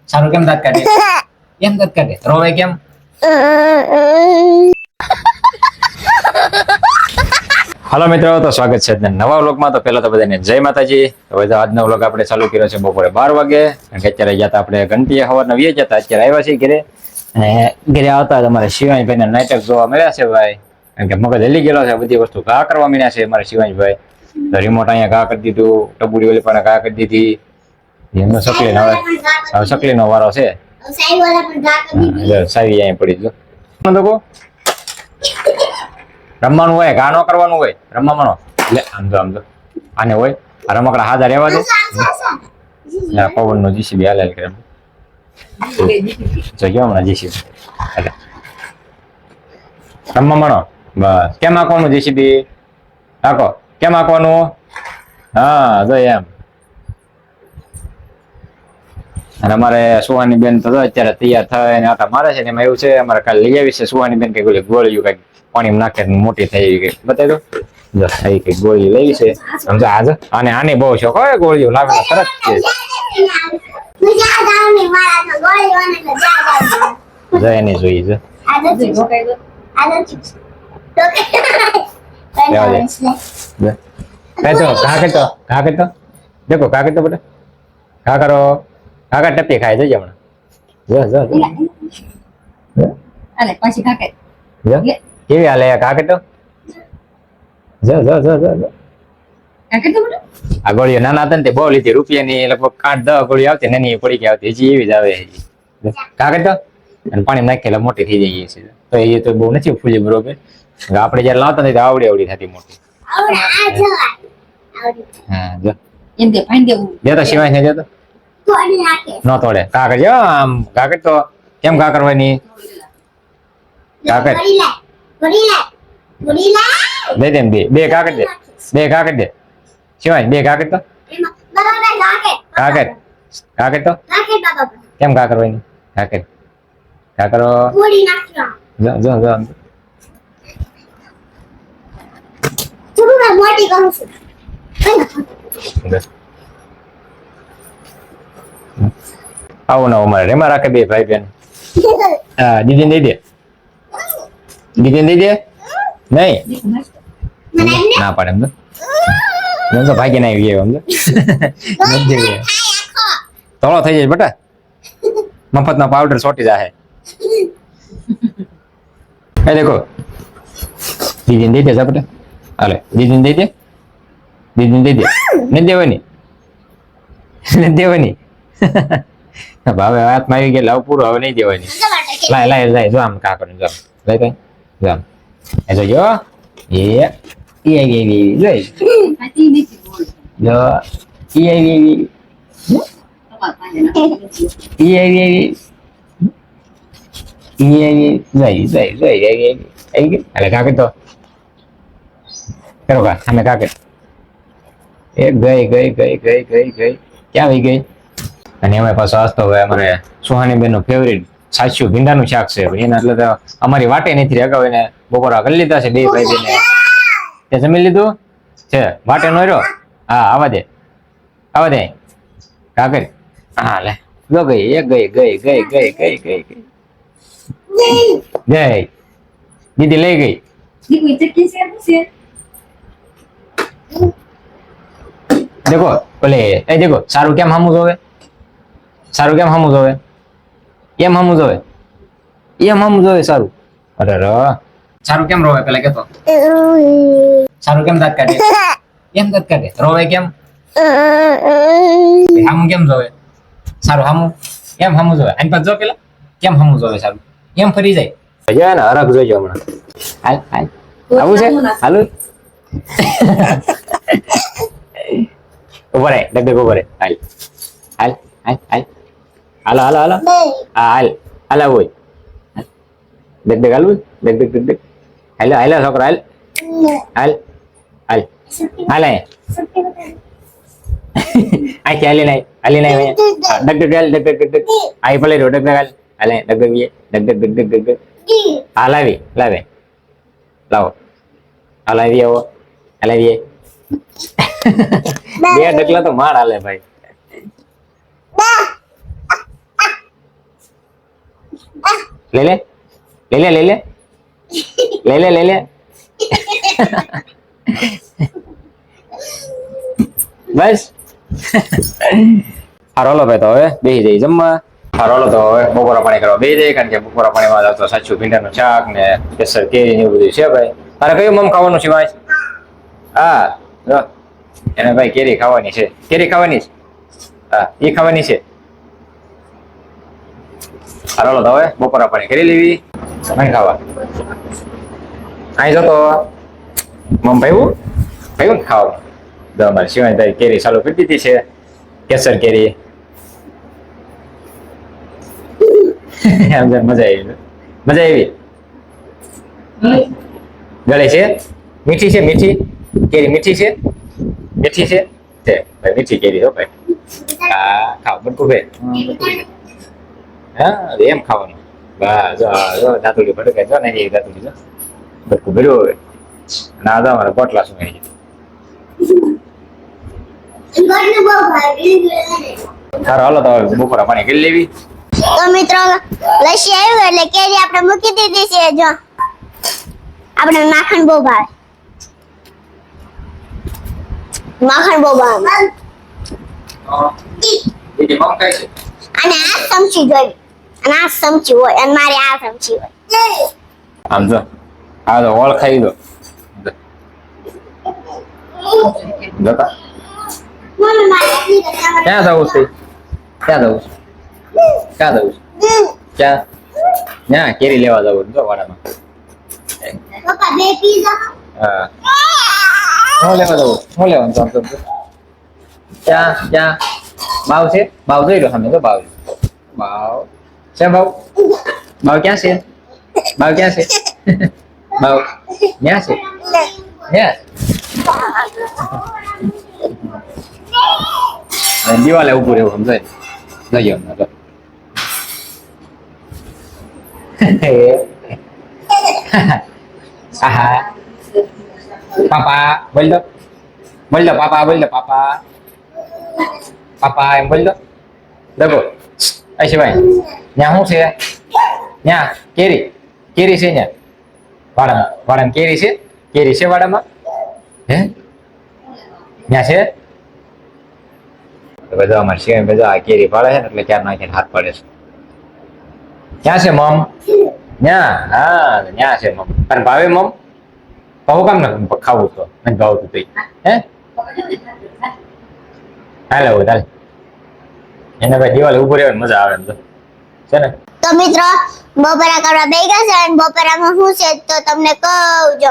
સારું કેમ દાંત કાઢે? કેમ દાંત કાઢે? રોવે કેમ? હાલો મિત્રો, તો સ્વાગત છે નવા વ્લોગમાં. તો પહેલા તો બધાને જય માતાજી. હવે તો આજનો વ્લોગ આપણે ચાલુ કર્યો છે બપોરે 12 વાગે. કારણ કે અત્યારે ગયા હતા આપણે ઘંટીએ સવારના 20 જતા, અત્યારે આવ્યા છીએ ઘરે. અને ઘરે આવતા અમારે શિવાંશભાઈ નાટક જોવા મળ્યા છે ભાઈ. કારણ કે મગજ હલી ગયેલો છે, બધી વસ્તુ ઘા કરવા મળ્યા છે અમારે શિવાંશભાઈ. તો રિમોટ અહીંયા ઘા કરી દીધું, ટબુડી ઓલી પણ ઘા કરી દીધી. એમનો સકલીનો હવે સકલીનો વારો છે. સાવી અહીંયા પડી જો રમવાનું હોય, ઘા ન કરવાનું હોય. રમવાનો એટલે આમ જો આને હોય આ રમકડા હાજર રહેવા દે. પવન નો જીસીબી હાલે કરે જોયો હમણાં જીસીબી એટલે રમવાનો. બસ કેમ આંકવાનું જીસીબી? આંકો કેમ આંકવાનું? હા જો એમ. અને અમારે સુહાની બેન તો અત્યારે તૈયાર થાય ને આટા મારે છે ને એમાં એવું છે અમારે કાલે લઈ આવી છે સુહાની બેન કઈ ગોળીયું કઈક પાણી નાખે મોટી થઈ એવી કઈ બતાવી દો. જો થઈ કઈ ગોળી લેવી છે સમજો આજ. અને આને બહુ શોખ હોય ગોળીઓ લાવેલા સરસ છે. એને જોઈએ છે ઘા કરતો દેખો ઘા કરતો બેટા ઘા કરો. કાકા ટપી ખાય છે હમણાં. કેવી હાલે કાકે તો? આ ગોળીઓ નાના હતા ને તે બહુ લીધી રૂપિયાની લગભગ 8-10 ગોળીઓ આવતી નાની પડી ગઈ આવતી હજી એવી જ આવે. કાકે તો અને પાણી નાખેલા મોટી થઈ જાય છે. તો એ તો બહુ નથી ફૂલી બરોબર. આપણે જયારે લાવતા ને આવડી આવડી થતી મોટી. હા જો જતો શિવાય ને જતો નો તોડે કાગળ જો આમ કાગળ તો કેમ ઘા કરવાની? કાગળ દે દે બે કાગળ દે શિવાય બે કાગળ તો કાગળ તો કેમ ઘા કરવાની? ઘા કરો જો જો જો મોટી કરું છું. આવું ના અમારે રેમાં રાખે બે ભાઈ બેન. હા દીદી દઈ દે નહીં ના પાડે એમ તો ભાગી ના આવી એમ તોળો થઈ જાય બેટા. મફત નો પાવડર સોટી જાય. એ દેખો દીદી દઈ દે બેટા. હાલે દીદી દઈ દે નથી દેવાની ભાવે હાથમાં આવી ગયા પૂરો હવે નહીં દેવાની. લાય જો આમ કાકડ જો લઈ કઈ જો આમ એ જો એ આવી જોઈ જો કાકડ તો કરો કા અમે કાકડ એ ગઈ ક્યાં વહી ગઈ? અને એમાં પાછો આસ્તો હવે અમારે સુહાની બેન નું ફેવરિટ સાચું ભીંડાનું શાક છે. એના એટલે તો અમારી વાટે નથી અગાઉ એને બપોરા કરી લીધા છે બે ભાઈ બેને. તે જમી લીધું છે વાટે નો રહ્યો. હા આવા દે કાકર. હા લે જો ગઈ એક ગઈ દીદી લઈ ગઈ. દેખો બોલે એ દેખો સારું કેમ હામું જોવે? સારું કેમ હામું જોવે? એમ હામું જોવે સારું. અરે સારું કેમ રોવે પેલા કેતો? સારું કેમ દાંત કાઢે? કેમ દાંત કાઢે? રોવે કેમ? હામું કેમ જોવે? સારું હામું કેમ હામું જોવે? આની પાસે જો પેલા કેમ હામું જોવે સારું? કેમ ફરી જાય? જોયા ને હરખ જોઈજો હમણાં. હાલ આવું છે હાલું ઉભરે ડગ ઉભરે હાલ હાલો હાલ હોય ડગ હાલવું ડગ હાલો છોકરો હાલ આખી હાલી નાય ડગ આઈ ભલે રહ્યો ડગ હાલ હાલે ડગ હા લાવે લાવો હલાવીએ બે ડગલા તો માર હાલે ભાઈ. લઈ લે લઈ લે લઈ લે લઈ લે લઈ લે બસ હારો લો ભાઈ તો હવે બેસી જઈ જમવા. હારો લો તો હવે બપોરા પાણી કરવા બેસી જાય, કારણ કે બપોરા પાણીમાં તો સાચું ભીંડાનું શાક ને કેસર કેરી ને એવું બધું છે ભાઈ. તારે કયું મમ ખાવાનું છે ભાઈ? હા જો એને ભાઈ કેરી ખાવાની છે, કેરી ખાવાની છે. હા એ ખાવાની છે. હારો લો તો હવે બપોરા પાણી કરી લેવી અને ખાવા. અહીં જો તો મમ ભાઈ ને ખાવા તો અમારે શિવાનીભાઈ કેરી ચાલુ કરી દીધી છે, કેસર કેરી. મજા આવી, મજા આવી. ગળે છે, મીઠી છે, મીઠી કેરી મીઠી છે, મીઠી છે ભાઈ, મીઠી કેરી હો ભાઈ. હા ખાવ બટકું ભાઈ. હા એમ ખાવાનું. બસ જો દાતુડી ભટકે જો ને એ દાતુડી જો બટકું ભર્યું હવે. ના તો અમારે પોટલા શું આવી સારું. હાલો તો બપોરા પાણી કરી લેવી. તો મિત્રો લસ્સી આવ્યું એટલે કેરી આપણે મૂકી દીધી છે. જો આપણે માખણ બહુ ભાવે, માખણ બહુ ભાવે. અને આ ચમચી જોઈ, અને આ ચમચી હોય, અને મારી આ ચમચી હોય. આમ જો આ તો ઓળ ખાઈ દો જોતા. ક્યાં જવું છે? ક્યાં જવું છે? ક્યાં જવું છે? ક્યાં? ના કેરી લેવા જવું જો વાડામાં. પપ્પા બે પીઝા. હા હું લેવા જવું, હું લેવાનું આમ તો ક્યાં ક્યાં બાવ છે? બાવ જોઈ લો સામે તો બાવ બાવ છે. બાવ બાવ ક્યાં છે? બાવ ક્યાં છે? બાવ ક્યાં છે? ક્યાં દિવાલે ઉભું રહેવું સમજાય જઈએ તો. પાપા બોલ દો, બોલ દો પાપા, બોલ દો પાપા, પાપા એમ બોલ દો. દગો અશે ભાઈ ત્યાં શું છે? ત્યાં કેરી, કેરી છે ત્યાં વાડામાં, વાડામાં કેરી છે, કેરી છે વાડામાં. હે ત્યાં છે? બધા અમારે શિવાય બધા આ કેરી પાડે છે ને એટલે ક્યાં નાખીને હાથ પાડે છે. ક્યાં છે મમ? ત્યાં હા ત્યાં છે મમ. તને ભાવે મમ? ભાવ કામ ને ખાવું તો નથી ભાવતું તો હે હાલે હોય ચાલે એને ભાઈ દિવાલે ઉભું રહેવાની મજા આવે એમ તો છે ને. તો મિત્રો બપોરા કરવા બેસી ગયા છે, અને બપોરામાં શું છે તો તમને કહું. જો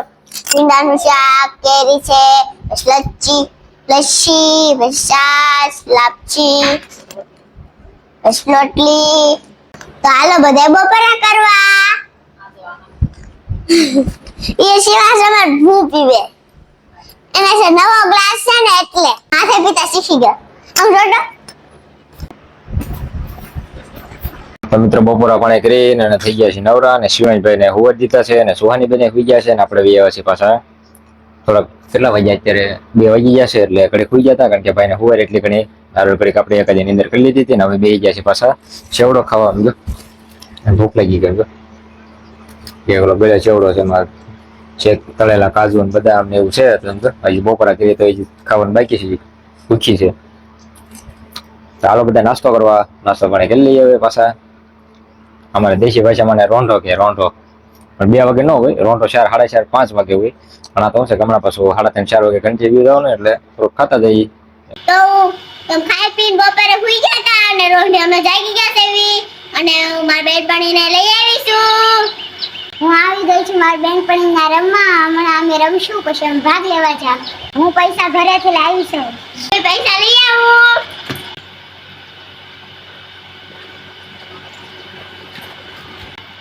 ભીંડાનું શાક, કેરી છે, લચ્છી, લસ્સી, છાશ, લાપસી, રોટલી. તો હાલો બધા બપોરા કરવા. એ સિવાય સમર ભૂ પીવે એને છે નવો ગ્લાસ છે ને એટલે હાથે પીતા શીખી ગયો. આમ જોડો. તો મિત્રો બપોરા પાણી કરીને અને થઈ ગયા છે નવરા, અને શિવાનીભાઈ ને હુવર દીધા છે, અને સુહાની બેને સુઈ ગયા છે, અને આપણે બે આવ્યા છે પાછા. થોડાક કેટલા વાગ્યા અત્યારે 2 વાગી ગયા છે એટલે ઘડી સુઈ ગયા હતા, કારણ કે ભાઈને હુવર એટલી ઘણી સારું ઘડીક આપણે એકાદી નીંદર કરી લીધી હતી ને હવે બેસી ગયા છે પાછા સેવડો ખાવા. ભૂખ લાગી ગઈ કે ઓલો બેલા ચેવડો છે એમાં છે તળેલા કાજુ ને બદામ ને એવું છે. તો હજી બપોરા કરીએ તો હજી ખાવાનું બાકી છે, ભૂખી છે. ચાલો બધા નાસ્તો કરવા, નાસ્તો પાણી કરી લઈએ હવે પાછા. અમારે દેશી ભાષામાં રોંઢો કે રોંઢો, પણ 2 વાગે ન હોય રોંઢો, 4, 4:30, 5 વાગે હોય. પણ આ તો છે હમણાં પાછું 3:30, 4 વાગે ઘંટી બી જાવ ને એટલે થોડુંક ખાતા જઈએ. તો તમે ખાઈ પીને બપોરે સુઈ ગયા હતા, અને રોંઢે અમે જાગી ગયા સેવી, અને હું મારા બેનપણીને લઈ આવીશું. હું આવી ગઈ છું મારી બેનપણીના રમવા. હમણાં અમે રમશું, પછી અમે ભાગ લેવા જા. હું પૈસા ઘરેથી લાવી છું, પૈસા લઈ આવું.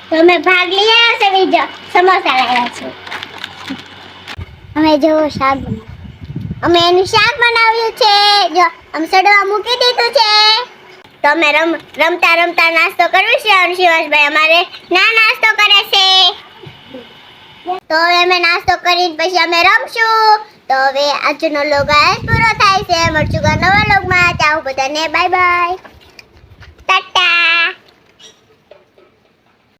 તો અમે ભાગ લઈ આવ્યા છે. બીજો સમોસા લાવ્યા છે. અમે જો શાક બનાવ્યું, અમે એનું શાક બનાવ્યું છે. જો અમે સડવા મૂકી દીધું છે. તો અમે રમતા રમતા નાસ્તો કરવું છે, અને શિવાંશભાઈ અમારે નાસ્તો કરે છે. તો હવે અમે નાસ્તો કરીને પછી અમે રમશું. તો હવે આજનો વ્લોગ પૂરો થાય છે. મળશું નવા વ્લોગમાં. ચાલો બધાને બાય બાય, ટાટા.